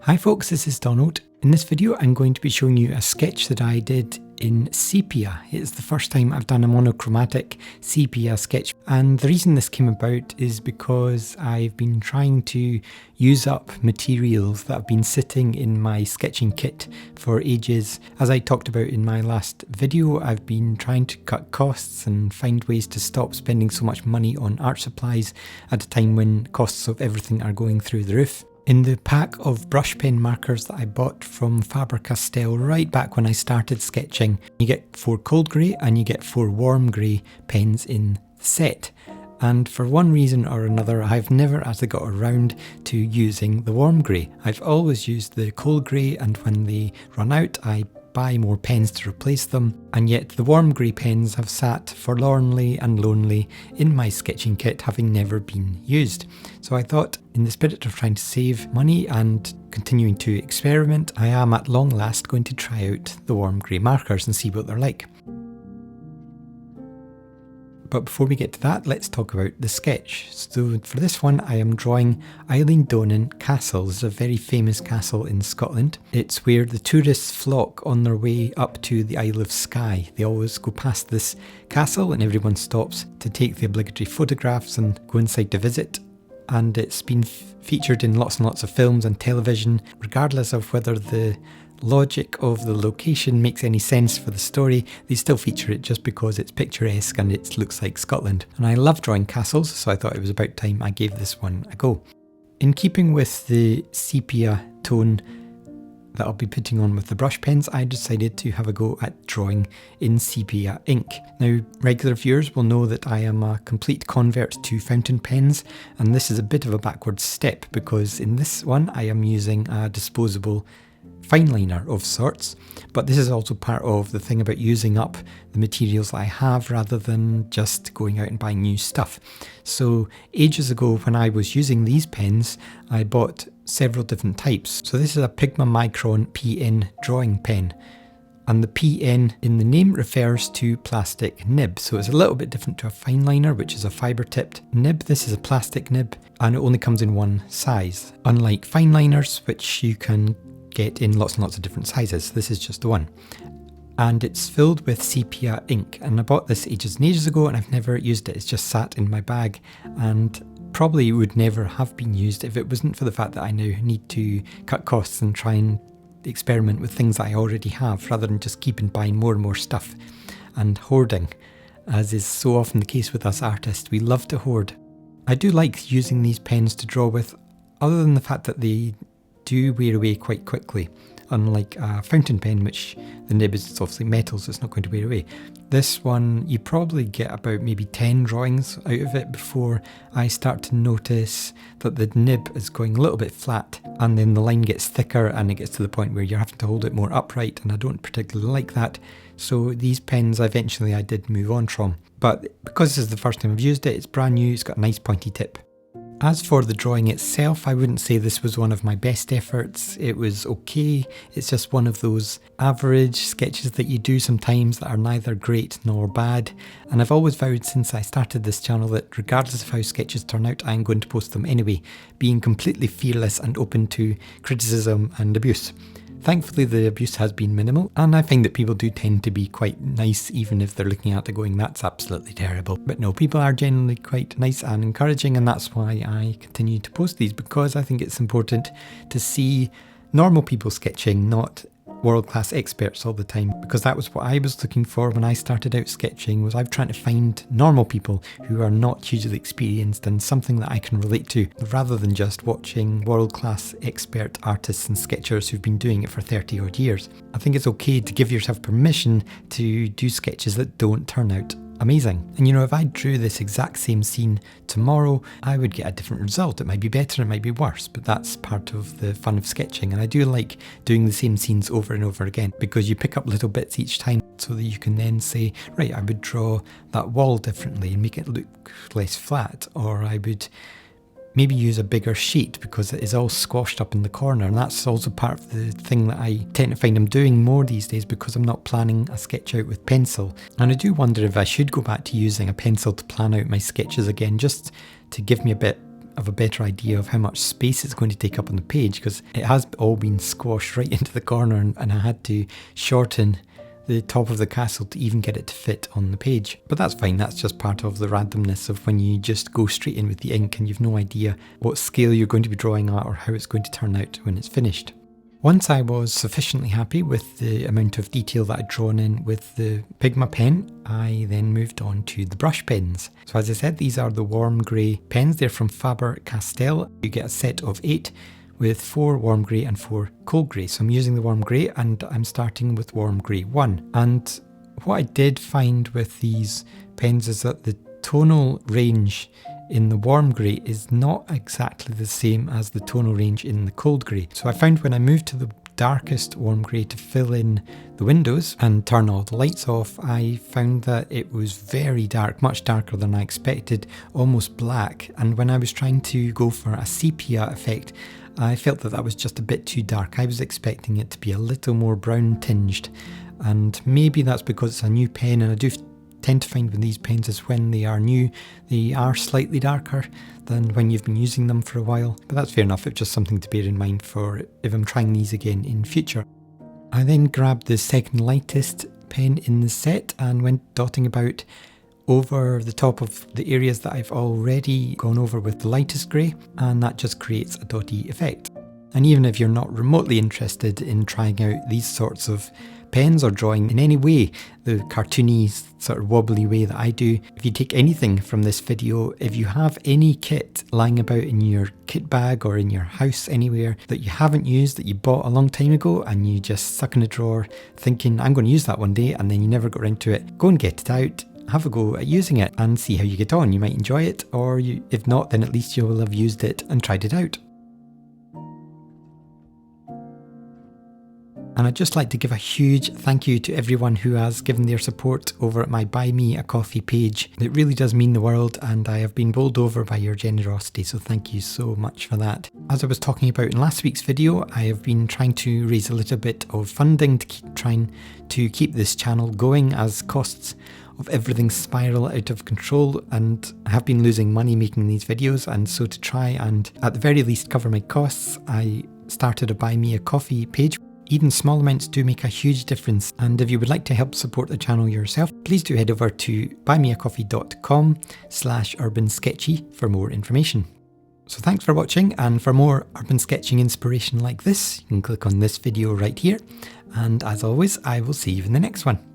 Hi folks, this is Donald. In this video I'm going to be showing you a sketch that I did in Sepia. It's the first time I've done a monochromatic sepia sketch, and the reason this came about is because I've been trying to use up materials that have been sitting in my sketching kit for ages. As I talked about in my last video, I've been trying to cut costs and find ways to stop spending so much money on art supplies at a time when costs of everything are going through the roof. In the pack of brush pen markers that I bought from Faber Castell right back when I started sketching, you get 4 cold grey and you get 4 warm grey pens in the set. And for one reason or another, I've never actually got around to using the warm grey. I've always used the cold grey, and when they run out, I buy more pens to replace them, and yet the warm grey pens have sat forlornly and lonely in my sketching kit, having never been used. So I thought, in the spirit of trying to save money and continuing to experiment, I am at long last going to try out the warm grey markers and see what they're like. But before we get to that, let's talk about the sketch. So for this one, I am drawing Eilean Donan Castle. This is a very famous castle in Scotland. It's where the tourists flock on their way up to the Isle of Skye. They always go past this castle and everyone stops to take the obligatory photographs and go inside to visit. And it's been featured in lots and lots of films and television, regardless of whether the logic of the location makes any sense for the story. They still feature it just because it's picturesque and it looks like Scotland. And I love drawing castles, so I thought it was about time I gave this one a go. In keeping with the sepia tone that I'll be putting on with the brush pens, I decided to have a go at drawing in sepia ink. Now, regular viewers will know that I am a complete convert to fountain pens, and this is a bit of a backward step because in this one I am using a disposable fineliner of sorts, but this is also part of the thing about using up the materials that I have rather than just going out and buying new stuff. So ages ago when I was using these pens, I bought several different types. So this is a Pigma Micron PN drawing pen, and the PN in the name refers to plastic nib, so it's a little bit different to a fineliner, which is a fibre tipped nib. This is a plastic nib and it only comes in one size, unlike fineliners which you can get in lots and lots of different sizes. This is just the one, and it's filled with sepia ink, and I bought this ages and ages ago and I've never used it. It's just sat in my bag and probably would never have been used if it wasn't for the fact that I now need to cut costs and try and experiment with things that I already have rather than just keep and buying more and more stuff and hoarding, as is so often the case with us artists. We love to hoard. I do like using these pens to draw with, other than the fact that they do wear away quite quickly, unlike a fountain pen which the nib is obviously metal, so it's not going to wear away. This one you probably get about maybe 10 drawings out of it before I start to notice that the nib is going a little bit flat, and then the line gets thicker and it gets to the point where you're having to hold it more upright, and I don't particularly like that. So these pens eventually I did move on from, but because this is the first time I've used it, it's brand new, it's got a nice pointy tip. As for the drawing itself, I wouldn't say this was one of my best efforts. It was okay. It's just one of those average sketches that you do sometimes that are neither great nor bad. And I've always vowed since I started this channel that regardless of how sketches turn out, I'm going to post them anyway, being completely fearless and open to criticism and abuse. Thankfully the abuse has been minimal, and I find that people do tend to be quite nice even if they're looking at it going, that's absolutely terrible. But no, people are generally quite nice and encouraging, and that's why I continue to post these, because I think it's important to see normal people sketching, not world-class experts all the time, because that was what I was looking for when I started out sketching. Was I'm trying to find normal people who are not hugely experienced and something that I can relate to, rather than just watching world-class expert artists and sketchers who've been doing it for 30 odd years. I think it's okay to give yourself permission to do sketches that don't turn out amazing. And you know, if I drew this exact same scene tomorrow, I would get a different result. It might be better, it might be worse, but that's part of the fun of sketching. And I do like doing the same scenes over and over again, because you pick up little bits each time so that you can then say, right, I would draw that wall differently and make it look less flat, or I would maybe use a bigger sheet because it is all squashed up in the corner. And that's also part of the thing that I tend to find I'm doing more these days, because I'm not planning a sketch out with pencil. And I do wonder if I should go back to using a pencil to plan out my sketches again, just to give me a bit of a better idea of how much space it's going to take up on the page, because it has all been squashed right into the corner, and I had to shorten the top of the castle to even get it to fit on the page. But that's fine, that's just part of the randomness of when you just go straight in with the ink and you've no idea what scale you're going to be drawing at or how it's going to turn out when it's finished. Once I was sufficiently happy with the amount of detail that I'd drawn in with the Pigma pen, I then moved on to the brush pens. So as I said, these are the warm grey pens. They're from Faber Castell. You get a set of 8 with 4 warm grey and 4 cold grey. So I'm using the warm grey and I'm starting with warm grey 1. And what I did find with these pens is that the tonal range in the warm grey is not exactly the same as the tonal range in the cold grey. So I found when I moved to the darkest warm grey to fill in the windows and turn all the lights off, I found that it was very dark, much darker than I expected, almost black. And when I was trying to go for a sepia effect, I felt that that was just a bit too dark. I was expecting it to be a little more brown tinged, and maybe that's because it's a new pen, and I do tend to find with these pens is when they are new, they are slightly darker than when you've been using them for a while. But that's fair enough, it's just something to bear in mind for if I'm trying these again in future. I then grabbed the second lightest pen in the set and went dotting about over the top of the areas that I've already gone over with the lightest grey, and that just creates a dotty effect. And even if you're not remotely interested in trying out these sorts of pens or drawing in any way, the cartoony sort of wobbly way that I do, if you take anything from this video, if you have any kit lying about in your kit bag or in your house anywhere that you haven't used, that you bought a long time ago and you just stuck in a drawer thinking I'm going to use that one day, and then you never got around to it, go and get it out, have a go at using it and see how you get on. You might enjoy it, or if not, then at least you will have used it and tried it out. And I'd just like to give a huge thank you to everyone who has given their support over at my Buy Me a Coffee page. It really does mean the world, and I have been bowled over by your generosity, so thank you so much for that. As I was talking about in last week's video, I have been trying to raise a little bit of funding to keep this channel going, as costs of everything spiral out of control, and I have been losing money making these videos. And so to try and at the very least cover my costs, I started a Buy Me a Coffee page. Even small amounts do make a huge difference, and if you would like to help support the channel yourself, please do head over to buymeacoffee.com/urbansketchy for more information. So thanks for watching, and for more urban sketching inspiration like this, you can click on this video right here, and as always, I will see you in the next one.